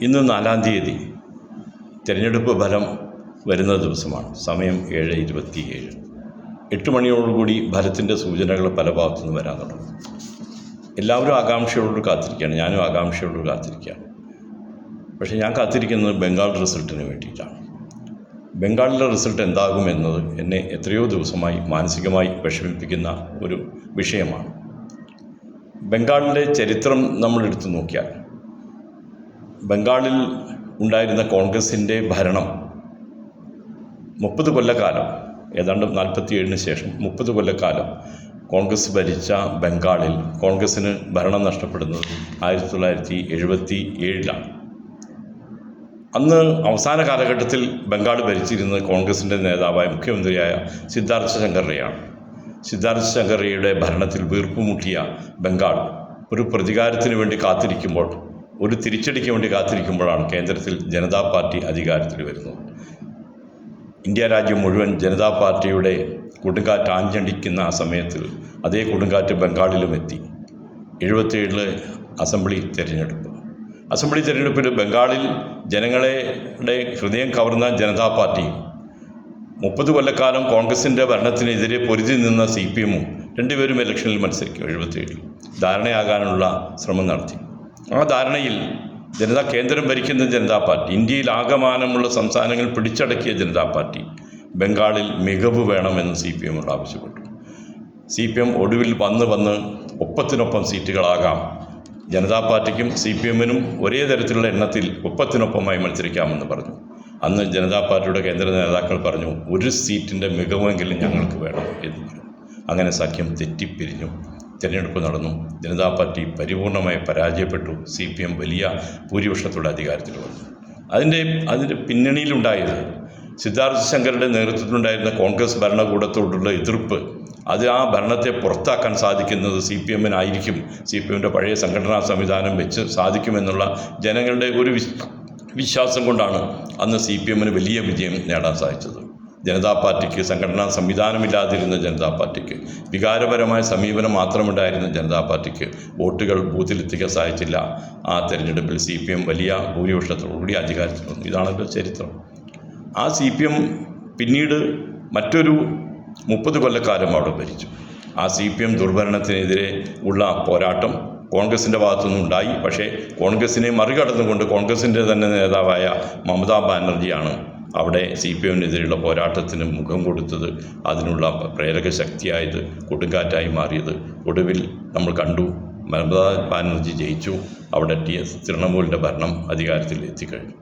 ഇന്ന് 4-ാം തീയതി തിരഞ്ഞെടുപ്പ് ഫലം വരുന്ന ദിവസമാണ്. സമയം 7:27. 8 മണിയോടുകൂടി ഫലത്തിൻ്റെ സൂചനകൾ പല ഭാഗത്തു നിന്ന് വരാൻ തുടങ്ങും. എല്ലാവരും ആകാംക്ഷയോട് കാത്തിരിക്കുകയാണ്. ഞാനും ആകാംക്ഷയോട് കാത്തിരിക്കുകയാണ്. പക്ഷേ ഞാൻ കാത്തിരിക്കുന്നത് ബംഗാൾ റിസൾട്ടിന് വേണ്ടിയിട്ടാണ്. ബംഗാളിലെ റിസൾട്ട് എന്താകുമെന്നത് എന്നെ എത്രയോ ദിവസമായി മാനസികമായി വിഷമിപ്പിക്കുന്ന ഒരു വിഷയമാണ്. ബംഗാളിലെ ചരിത്രം നമ്മൾ എടുത്തു നോക്കിയാൽ ബംഗാളിൽ ഉണ്ടായിരുന്ന കോൺഗ്രസിൻ്റെ ഭരണം 30 കൊല്ലക്കാലം, ഏതാണ്ട് 47-ന് ശേഷം 30 കൊല്ലക്കാലം കോൺഗ്രസ് ഭരിച്ച ബംഗാളിൽ കോൺഗ്രസ്സിന് ഭരണം നഷ്ടപ്പെടുന്നത് 1977-ലാണ്. അന്ന് അവസാന കാലഘട്ടത്തിൽ ബംഗാൾ ഭരിച്ചിരുന്നത് കോൺഗ്രസിൻ്റെ നേതാവായ മുഖ്യമന്ത്രിയായ സിദ്ധാർത്ഥ ശങ്കർ-റെയാണ്. സിദ്ധാർത്ഥ ശങ്കർ-റെയുടെ ഭരണത്തിൽ വീർപ്പുമുട്ടിയ ബംഗാൾ ഒരു പ്രതികാരത്തിന് വേണ്ടി കാത്തിരിക്കുമ്പോൾ, ഒരു തിരിച്ചടിക്ക് വേണ്ടി കാത്തിരിക്കുമ്പോഴാണ് കേന്ദ്രത്തിൽ ജനതാ പാർട്ടി അധികാരത്തിൽ വരുന്നത്. ഇന്ത്യ രാജ്യം മുഴുവൻ ജനതാ പാർട്ടിയുടെ കൊടുങ്കാറ്റ് ആഞ്ഞടിക്കുന്ന ആ സമയത്ത് അതേ കൊടുങ്കാറ്റ് ബംഗാളിലും എത്തി. 77 അസംബ്ലി തിരഞ്ഞെടുപ്പിൽ ബംഗാളിൽ ജനങ്ങളുടെ ഹൃദയം കവർന്ന ജനതാ പാർട്ടിയും 30 കൊല്ലക്കാലം കോൺഗ്രസിൻ്റെ ഭരണത്തിനെതിരെ പൊരുതി നിന്ന CPM-ഉം രണ്ടുപേരും ഇലക്ഷനിൽ മത്സരിക്കും. 77 ധാരണയാകാനുള്ള ശ്രമം നടത്തി. ആ ധാരണയിൽ കേന്ദ്രം ഭരിക്കുന്ന ജനതാ പാർട്ടി, ഇന്ത്യയിൽ ആകമാനമുള്ള സംസ്ഥാനങ്ങൾ പിടിച്ചടക്കിയ ജനതാ പാർട്ടി ബംഗാളിൽ മികവ് വേണമെന്ന് CPM-ഓട് ആവശ്യപ്പെട്ടു. CPM ഒടുവിൽ വന്ന് ഒപ്പത്തിനൊപ്പം സീറ്റുകളാകാം, ജനതാ പാർട്ടിക്കും CPM-നും ഒരേ തരത്തിലുള്ള എണ്ണത്തിൽ ഒപ്പത്തിനൊപ്പമായി മത്സരിക്കാമെന്ന് പറഞ്ഞു. അന്ന് ജനതാ പാർട്ടിയുടെ കേന്ദ്ര നേതാക്കൾ പറഞ്ഞു, ഒരു സീറ്റിൻ്റെ മികവെങ്കിലും ഞങ്ങൾക്ക് വേണം എന്ന് പറഞ്ഞു. അങ്ങനെ സഖ്യം തെറ്റിപ്പിരിഞ്ഞു. തിരഞ്ഞെടുപ്പ് നടന്നു. ജനതാ പാർട്ടി പരിപൂർണമായി പരാജയപ്പെട്ടു. CPM വലിയ ഭൂരിപക്ഷത്തോടെ അധികാരത്തിൽ വന്നു. അതിൻ്റെ പിന്നണിയിലുണ്ടായത് സിദ്ധാർത്ഥ ശങ്കറുടെ നേതൃത്വത്തിലുണ്ടായിരുന്ന കോൺഗ്രസ് ഭരണകൂടത്തോടുള്ള എതിർപ്പ്. ആ ഭരണത്തെ പുറത്താക്കാൻ സാധിക്കുന്നത് CPM-നായിരിക്കും, CPM-ൻ്റെ പഴയ സംഘടനാ സംവിധാനം വെച്ച് സാധിക്കുമെന്നുള്ള ജനങ്ങളുടെ ഒരു വിശ്വാസം കൊണ്ടാണ് അന്ന് CPM-ന് വലിയ വിജയം നേടാൻ സാധിച്ചത്. ജനതാ പാർട്ടിക്ക് സംഘടനാ സംവിധാനമില്ലാതിരുന്ന ജനതാ പാർട്ടിക്ക്, വികാരപരമായ സമീപനം മാത്രമുണ്ടായിരുന്ന ജനതാ പാർട്ടിക്ക് വോട്ടുകൾ ബൂത്തിലെത്തിക്കാൻ സാധിച്ചില്ല. ആ തെരഞ്ഞെടുപ്പിൽ CPM വലിയ ഭൂരിപക്ഷത്തോടുകൂടി അധികാരത്തിൽ വന്നു. ഇതാണല്ലോ ചരിത്രം. ആ CPM പിന്നീട് മറ്റൊരു 30 കൊല്ലക്കാലം അവിടെ ഭരിച്ചു. ആ CPM ദുർഭരണത്തിനെതിരെ ഉള്ള പോരാട്ടം കോൺഗ്രസിൻ്റെ ഭാഗത്തുനിന്നുണ്ടായി. പക്ഷേ കോൺഗ്രസിനെ മറികടന്നുകൊണ്ട് കോൺഗ്രസിൻ്റെ തന്നെ നേതാവായ മമതാ ബാനർജിയാണ് അവിടെ CPM-നെതിരെയുള്ള പോരാട്ടത്തിന് മുഖം കൊടുത്തത്, അതിനുള്ള പ്രേരക ശക്തിയായത്, കൊടുങ്കാറ്റായി മാറിയത്. ഒടുവിൽ നമ്മൾ കണ്ടു, മമതാ ബാനർജി ജയിച്ചു. അവിടെ തൃണമൂലിൻ്റെ ഭരണം അധികാരത്തിൽ എത്തിക്കഴിഞ്ഞു.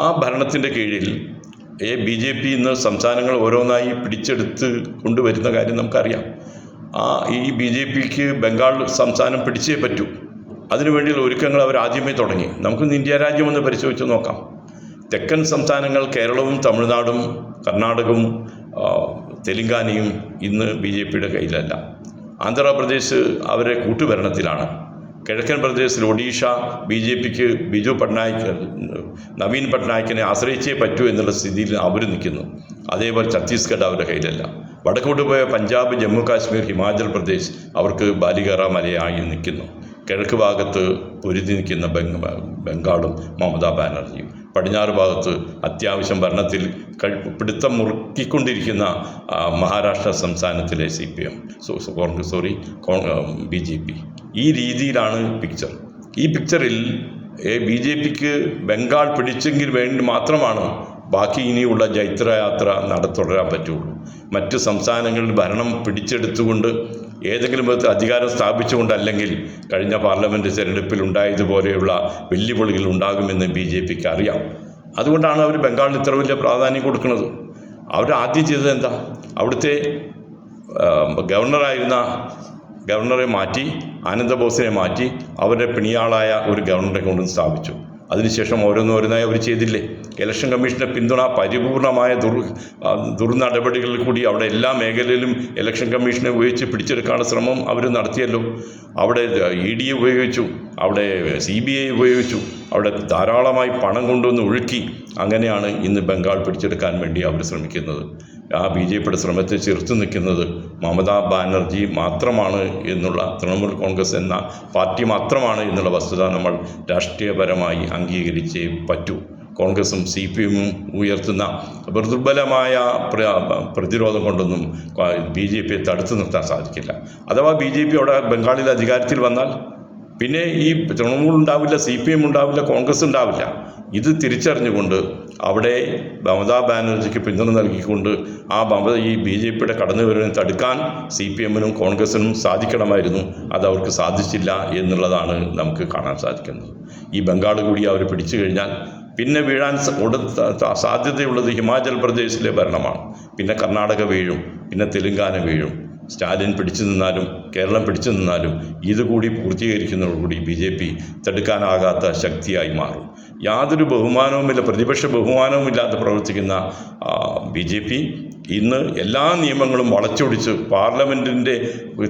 ആ ഭരണത്തിൻ്റെ കീഴിൽ BJP ഇന്ന് സംസ്ഥാനങ്ങൾ ഓരോന്നായി പിടിച്ചെടുത്ത് കൊണ്ടുവരുന്ന കാര്യം നമുക്കറിയാം. ഈ BJPക്ക് ബംഗാൾ സംസ്ഥാനം പിടിച്ചേ പറ്റൂ. അതിനുവേണ്ടിയുള്ള ഒരുക്കങ്ങൾ അവർ ആദ്യമേ തുടങ്ങി. നമുക്കിന്ന് ഇന്ത്യ രാജ്യം ഒന്ന് പരിശോധിച്ച് നോക്കാം. തെക്കൻ സംസ്ഥാനങ്ങൾ കേരളവും തമിഴ്നാടും കർണാടകവും തെലുങ്കാനയും ഇന്ന് BJPയുടെ കയ്യിലല്ല. ആന്ധ്രാപ്രദേശ് അവരെ കൂട്ടുഭരണത്തിലാണ്. കിഴക്കൻ പ്രദേശിൽ ഒഡീഷ BJPക്ക് നവീൻ പട്നായിക്കിനെ ആശ്രയിച്ചേ പറ്റൂ എന്നുള്ള സ്ഥിതിയിൽ അവർ നിൽക്കുന്നു. അതേപോലെ ഛത്തീസ്ഗഡ് അവരുടെ കയ്യിലല്ല. വടക്കോട്ട് പോയ പഞ്ചാബ്, ജമ്മു കാശ്മീർ, ഹിമാചൽ പ്രദേശ് അവർക്ക് ബാലികേറ മലയായി നിൽക്കുന്നു. കിഴക്ക് ഭാഗത്ത് പൊരുതി നിൽക്കുന്ന ബംഗാളും മമതാ ബാനർജിയും, പടിഞ്ഞാറ് ഭാഗത്ത് അത്യാവശ്യം ഭരണത്തിൽ പിടുത്തം മുറുക്കിക്കൊണ്ടിരിക്കുന്ന മഹാരാഷ്ട്ര സംസ്ഥാനത്തിലെ BJP. ഈ രീതിയിലാണ് പിക്ചർ. ഈ പിക്ചറിൽ BJPക്ക് ബംഗാൾ പിടിച്ചെങ്കിൽ വേണ്ടി മാത്രമാണ് ബാക്കി ഇനിയുള്ള ജൈത്രയാത്ര തുടരാൻ പറ്റുള്ളൂ. മറ്റ് സംസ്ഥാനങ്ങളിൽ ഭരണം പിടിച്ചെടുത്തുകൊണ്ട് ഏതെങ്കിലും വിധത്തിൽ അധികാരം സ്ഥാപിച്ചുകൊണ്ടല്ലെങ്കിൽ കഴിഞ്ഞ പാർലമെൻറ്റ് തിരഞ്ഞെടുപ്പിൽ ഉണ്ടായതുപോലെയുള്ള വെല്ലുവിളികൾ ഉണ്ടാകുമെന്ന് BJPക്ക് അറിയാം. അതുകൊണ്ടാണ് അവർ ബംഗാളിൽ ഇത്ര വലിയ പ്രാധാന്യം കൊടുക്കുന്നത്. അവർ ആദ്യം ചെയ്തത് എന്താ? അവിടുത്തെ ഗവർണറെ മാറ്റി, ആനന്ദബോസിനെ മാറ്റി, അവരുടെ പിണിയാളായ ഒരു ഗവർണറെ കൊണ്ടുവന്ന് സ്ഥാപിച്ചു. അതിനുശേഷം ഓരോന്നോരോന്നായി അവർ ചെയ്തില്ലേ? ഇലക്ഷൻ കമ്മീഷൻ്റെ പിന്തുണ, പരിപൂർണമായ ദുർനടപടികളിൽ കൂടി അവിടെ എല്ലാ മേഖലയിലും ഇലക്ഷൻ കമ്മീഷനെ ഉപയോഗിച്ച് പിടിച്ചെടുക്കാനുള്ള ശ്രമം അവർ നടത്തിയല്ലോ. അവിടെ ED ഉപയോഗിച്ചു, അവിടെ CBI ഉപയോഗിച്ചു, അവിടെ ധാരാളമായി പണം കൊണ്ടുവന്ന് ഒഴുക്കി. അങ്ങനെയാണ് ഇന്ന് ബംഗാൾ പിടിച്ചെടുക്കാൻ വേണ്ടി അവർ ശ്രമിക്കുന്നത്. ആ BJPയുടെ ശ്രമത്തെ ചെറുത്തു നിൽക്കുന്നത് മമതാ ബാനർജി മാത്രമാണ് എന്നുള്ള, തൃണമൂൽ കോൺഗ്രസ് എന്ന പാർട്ടി മാത്രമാണ് എന്നുള്ള വസ്തുത നമ്മൾ രാഷ്ട്രീയപരമായി അംഗീകരിച്ചേ പറ്റൂ. കോൺഗ്രസും CPMഉം ഉയർത്തുന്ന ദുർബലമായ പ്രതിരോധം കൊണ്ടൊന്നും BJPയെ തടുത്തു നിർത്താൻ സാധിക്കില്ല. അഥവാ BJP അവിടെ ബംഗാളിൽ അധികാരത്തിൽ വന്നാൽ പിന്നെ ഈ തൃണമൂൽ ഉണ്ടാവില്ല, CPM ഉണ്ടാവില്ല, കോൺഗ്രസ് ഉണ്ടാവില്ല. ഇത് തിരിച്ചറിഞ്ഞുകൊണ്ട് അവിടെ മമതാ ബാനർജിക്ക് പിന്തുണ നൽകിക്കൊണ്ട് ഈ BJPയുടെ കടന്നുവരവിനെ തടുക്കാൻ CPMനും കോൺഗ്രസിനും സാധിക്കണമായിരുന്നു. അതവർക്ക് സാധിച്ചില്ല എന്നുള്ളതാണ് നമുക്ക് കാണാൻ സാധിക്കുന്നത്. ഈ ബംഗാൾ കൂടി അവർ പിടിച്ചു കഴിഞ്ഞാൽ പിന്നെ വീഴാൻ സാധ്യതയുള്ളത് ഹിമാചൽ പ്രദേശിലെ ഭരണമാണ്. പിന്നെ കർണാടക വീഴും, പിന്നെ തെലുങ്കാന വീഴും. സ്റ്റാലിൻ പിടിച്ചു നിന്നാലും കേരളം പിടിച്ചു നിന്നാലും ഇതുകൂടി പൂർത്തീകരിക്കുന്നതോടുകൂടി BJP തടുക്കാനാകാത്ത ശക്തിയായി മാറും. യാതൊരു ബഹുമാനവുമില്ല, പ്രതിപക്ഷ ബഹുമാനവുമില്ലാതെ പ്രവർത്തിക്കുന്ന BJP ഇന്ന് എല്ലാ നിയമങ്ങളും വളച്ചൊടിച്ച് പാർലമെൻറ്റിൻ്റെ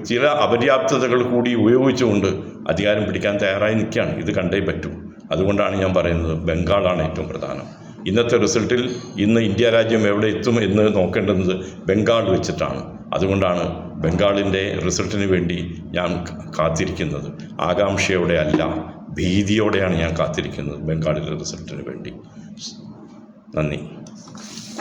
ചില അപര്യാപ്തതകൾ കൂടി ഉപയോഗിച്ചുകൊണ്ട് അധികാരം പിടിക്കാൻ തയ്യാറായി നിൽക്കുകയാണ്. ഇത് കണ്ടേ പറ്റൂ. അതുകൊണ്ടാണ് ഞാൻ പറയുന്നത് ബംഗാളാണ് ഏറ്റവും പ്രധാനം. ഇന്നത്തെ റിസൾട്ടിൽ ഇന്ന് ഇന്ത്യ രാജ്യം എവിടെ എത്തും എന്ന് നോക്കേണ്ടുന്നത് ബംഗാൾ വെച്ചിട്ടാണ്. അതുകൊണ്ടാണ് ബംഗാളിൻ്റെ റിസൾട്ടിന് വേണ്ടി ഞാൻ കാത്തിരിക്കുന്നത്. ആകാംക്ഷയോടെ അല്ല, ഭീതിയോടെയാണ് ഞാൻ കാത്തിരിക്കുന്നത് ബംഗാളിലെ റിസൾട്ടിന് വേണ്ടി. നന്ദി.